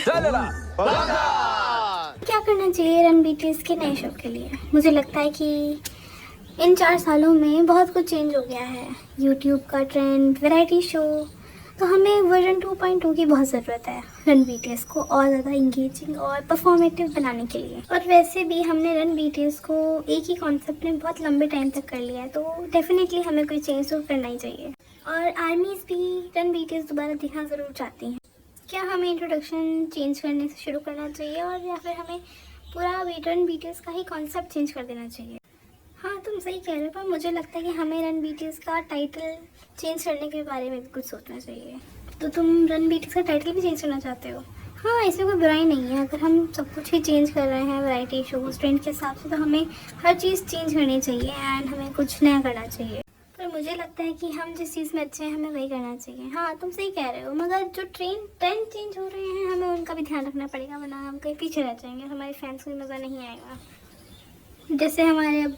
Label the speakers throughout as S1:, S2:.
S1: क्या करना चाहिए रन बीटीएस के नए शो के लिए? मुझे लगता है कि इन 4 सालों में बहुत कुछ चेंज हो गया है। यूट्यूब का ट्रेंड, वैरायटी शो, तो हमें वर्जन 2.2 की बहुत ज़रूरत है रन बीटीएस को और ज़्यादा इंगेजिंग और परफॉर्मेटिव बनाने के लिए। और वैसे भी हमने रन बीटीएस को एक ही कॉन्सेप्ट में बहुत लंबे टाइम तक कर लिया है, तो डेफिनेटली हमें कोई चेंज तो करना ही चाहिए। और आर्मीज़ भी रन बीटीएस दोबारा देखना ज़रूर चाहती हैं। क्या हमें इंट्रोडक्शन चेंज करने से शुरू करना चाहिए और या फिर हमें पूरा रन बीटीएस का ही कॉन्सेप्ट चेंज कर देना चाहिए? हाँ, तुम सही कह रहे हो, पर मुझे लगता है कि हमें रन बीटीएस का टाइटल चेंज करने के बारे में भी कुछ सोचना चाहिए। तो तुम रन बीटीएस का टाइटल भी चेंज करना चाहते हो? हाँ, इसमें कोई बुराई नहीं है। अगर हम सब कुछ ही चेंज कर रहे हैं वैरायटी शोज ट्रेंड के हिसाब से, तो हमें हर चीज़ चेंज करनी चाहिए एंड हमें कुछ नया करना चाहिए। पर मुझे लगता है कि हम जिस चीज़ में अच्छे हैं हमें वही करना चाहिए। हाँ, तुम सही कह रहे हो, मगर जो ट्रेंड चेंज हो रहे हैं हमें उनका भी ध्यान रखना पड़ेगा, वरना हम कहीं पीछे रह जाएंगे, हमारे फैंस को भी मज़ा नहीं आएगा। जैसे हमारे अब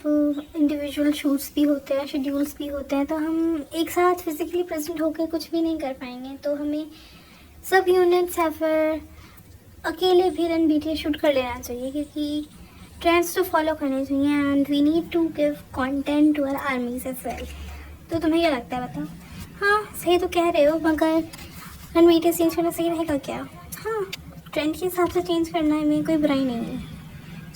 S1: इंडिविजुअल शूट्स भी होते हैं, शेड्यूल्स भी होते हैं, तो हम एक साथ फिजिकली प्रेजेंट होकर कुछ भी नहीं कर पाएंगे। तो हमें सब यूनिट्स या फिर अकेले भी रन बीटीएस शूट कर लेना चाहिए, क्योंकि ट्रेंड्स तो फॉलो करने चाहिए and we need to give content to our armies as well. तो तुम्हें क्या लगता है, बताओ? हाँ, सही तो कह रहे हो, मगर रन बीटीएस चेंज करना सही रहेगा क्या? हाँ, ट्रेंड के हिसाब से चेंज करना में कोई बुराई नहीं है।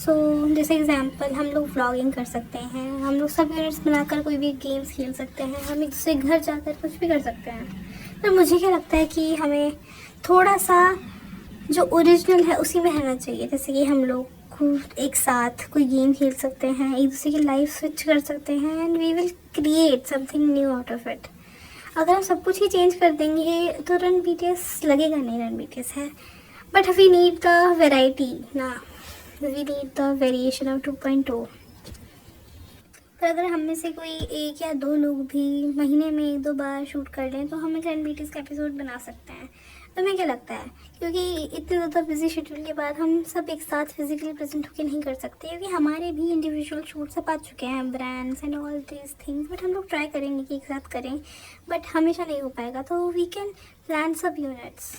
S1: जैसे एग्जांपल हम लोग व्लॉगिंग कर सकते हैं, हम लोग सब यूनिट्स बनाकर कोई भी गेम्स खेल सकते हैं, हम एक दूसरे घर जाकर कुछ भी कर सकते हैं। पर मुझे क्या लगता है कि हमें थोड़ा सा जो ओरिजिनल है उसी में रहना चाहिए। जैसे कि हम लोग एक साथ कोई गेम खेल सकते हैं, एक दूसरे की लाइफ स्विच कर सकते हैं and we will create something new out of it. अगर हम सब कुछ ही चेंज कर देंगे तो रन बीटीएस लगेगा नहीं रन बीटीएस है। But we need the variety ना, we need the variation of 2.2। पर अगर हम में से कोई 1 या 2 लोग भी महीने में 1-2 बार शूट कर लें तो हम एक रन बीटीएस का एपिसोड बना सकते हैं। तुम्हें क्या लगता है? क्योंकि इतने ज़्यादा बिजी शेड्यूल के बाद हम सब एक साथ फिजिकली प्रेजेंट होकर नहीं कर सकते, क्योंकि हमारे भी इंडिविजुअल शूट्स अब आ चुके हैं, brands and all these things. But हम लोग ट्राई करेंगे कि एक साथ करें, बट हमेशा नहीं हो पाएगा, तो वी कैन प्लान सब यूनिट्स।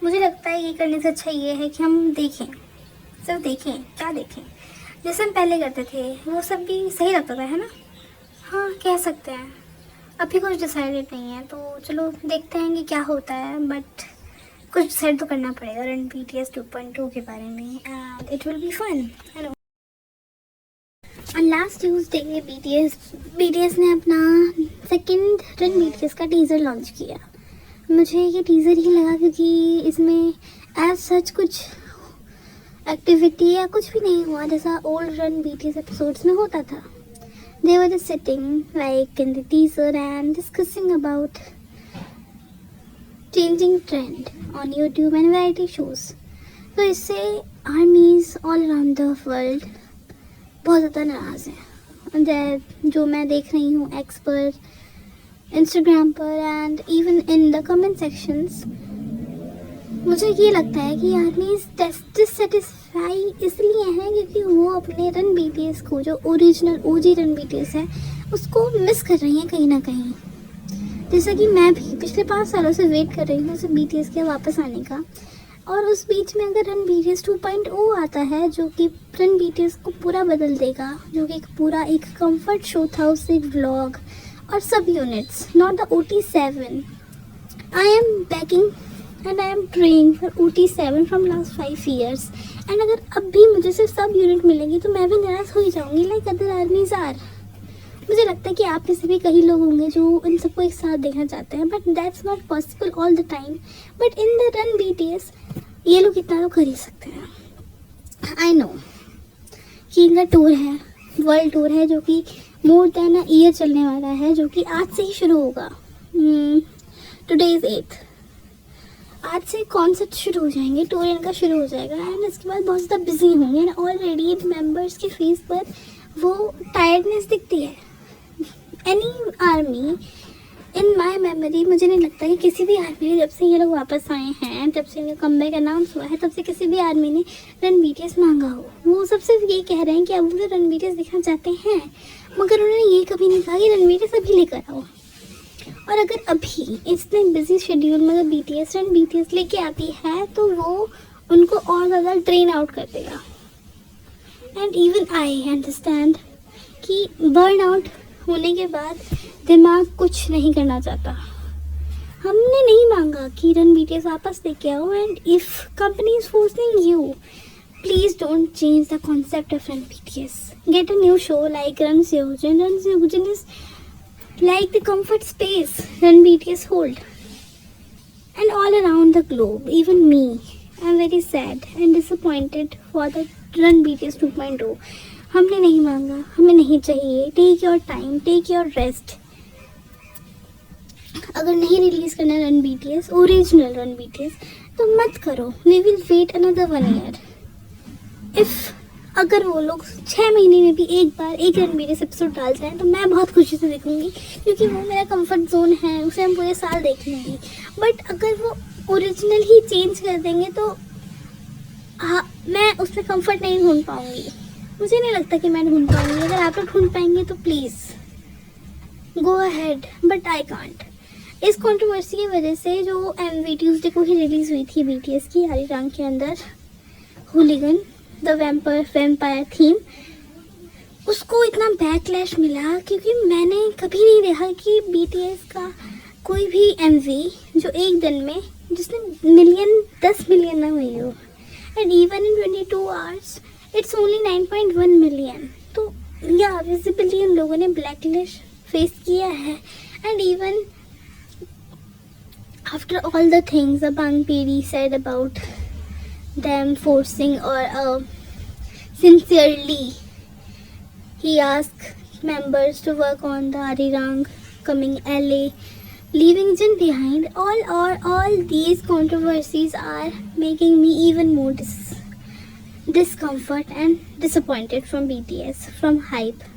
S1: मुझे लगता है ये करने से अच्छा ये है कि हम देखें, सिर्फ देखें। क्या देखें? जैसे हम पहले करते थे वो सब भी सही लगता था, है ना? हाँ, कह सकते हैं। अभी कुछ डिसाइडेड नहीं है, तो चलो देखते हैं कि क्या होता है, बट कुछ डिसाइड तो करना पड़ेगा रन बीटीएस 2.2 के बारे में and it will be fun. Hello, on last Tuesday BTS ने अपना सेकंड रन बीटीएस का टीज़र लॉन्च किया। मुझे ये टीज़र ही लगा क्योंकि इसमें एज सच कुछ एक्टिविटी या कुछ भी नहीं हुआ जैसा ओल्ड रन बीटीएस एपिसोड्स में होता था। They were just sitting like in the teaser and discussing about changing trend on YouTube and variety shows. तो इससे आर्मीज ऑल अराउंड द वर्ल्ड बहुत ज़्यादा नाराज़ हैं। जो मैं देख रही हूँ एक्स पर, इंस्टाग्राम पर and even in the comment sections, मुझे ये लगता है कि आर्मीज डिससेटिस्फाई इसलिए हैं क्योंकि वो अपने रन बीटीएस को, जो ओरिजिनल ओजी रन बीटीएस है, उसको मिस कर रही हैं कहीं ना कहीं। जैसा कि मैं भी पिछले 5 सालों से वेट कर रही हूँ उस बीटीएस के वापस आने का, और उस बीच में अगर रन बीटीएस 2.0 आता है जो कि रन बीटीएस को पूरा बदल देगा, जो कि पूरा एक कंफर्ट शो था, उससे एक व्लॉग और सब units, not the OT7। I am banking and I am praying for OT7 from last 5 years। and अगर अब भी मुझे सिर्फ सब यूनिट मिलेगी तो मैं भी नाराज़ हो ही जाऊंगी like other armies are। मुझे लगता है कि आप में से भी कई लोग होंगे जो इन सबको एक साथ देखना चाहते हैं, but that's not possible all the time. But in the run BTS ये लोग इतना तो कर ही सकते हैं। आई नो कि इनका टूर है, वर्ल्ड टूर है, जो कि मोर देन अ ईयर चलने वाला है, जो कि आज से ही शुरू होगा। Today is 8th। आज से कॉन्सर्ट शुरू हो जाएंगे, टूर इनका शुरू हो जाएगा एंड इसके बाद बहुत ज़्यादा बिजी होंगे एंड ऑलरेडी मेंबर्स के फेस पर वो टायर्डनेस दिखती है। Any army in my memory, मुझे नहीं लगता कि किसी भी आर्मी ने, जब से ये लोग वापस आए हैं, जब से इनका कमबैक अनाउंस हुआ है, तब से किसी भी आर्मी ने रन बीटीएस मांगा हो। वो सब सिर्फ ये कह रहे हैं कि अब वो रन बीटीएस दिखना चाहते हैं, मगर उन्होंने ये कभी नहीं कहा कि रन बीटीएस अभी लेकर आओ। और अगर अभी इतने बिजी शेड्यूल में अगर BTS एंड BTS लेके आती है तो वो उनको और ज़्यादा ड्रेन आउट कर देगा। एंड इवन आई अंडरस्टैंड कि बर्न आउट होने के बाद दिमाग कुछ नहीं करना चाहता। हमने नहीं मांगा कि रन BTS वापस लेके आओ, and if company is forcing you, please don't change the concept of Run BTS. Get a new show like Run Seohjin. Run Seohjin is like the comfort space Run BTS hold. And all around the globe, even me, I'm very sad and disappointed for the Run BTS 2.0. हमने नहीं मांगा, हमें नहीं चाहिए। Take your time, take your rest. अगर नहीं release करना Run BTS, original Run BTS, तो मत करो। We will wait another 1 year. अगर वो लोग 6 महीने में भी एक बार एक रन BTS एपिसोड डाल जाए तो मैं बहुत खुशी से देखूंगी, क्योंकि वो मेरा कंफर्ट जोन है, उसे हम पूरे साल देख लेंगे। बट अगर वो ओरिजिनल ही चेंज कर देंगे तो हाँ, मैं उसमें कंफर्ट नहीं ढूंढ पाऊंगी। मुझे नहीं लगता कि मैं ढूंढ पाऊंगी। अगर आप लोग ढूंढ पाएंगे तो please go ahead, but I can't. इस कंट्रोवर्सी की वजह से जो MV ट्यूसडे को ही रिलीज़ हुई थी BTS की आरीरांग के अंदर, हुलिगन द वैम्पायर थीम, उसको इतना बैकलैश मिला, क्योंकि मैंने कभी नहीं देखा कि BTS का कोई भी MV जो एक दिन में जिसने 10 मिलियन ना हुई हो, and even in 22 hours it's only 9.1 million. तो या विजिबली उन लोगों ने ब्लैकलिस्ट फेस किया है। And even after all the things Bang Peri said about them forcing or sincerely he asked members to work on the Arirang coming LA, leaving Jin behind. All these controversies are making me even more discomfort and disappointed from BTS, from hype.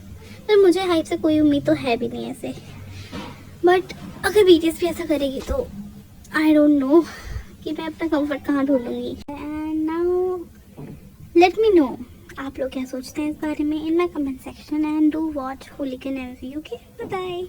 S1: पर मुझे hype से कोई उम्मीद तो है भी नहीं ऐसे, बट अगर BTS भी ऐसा करेगी तो I don't know कि मैं अपना कंफर्ट कहाँ ढूंढूंगी। And now let me know आप लोग क्या सोचते हैं इस बारे में in my comment section, and do watch hooligan MV। Okay, bye bye.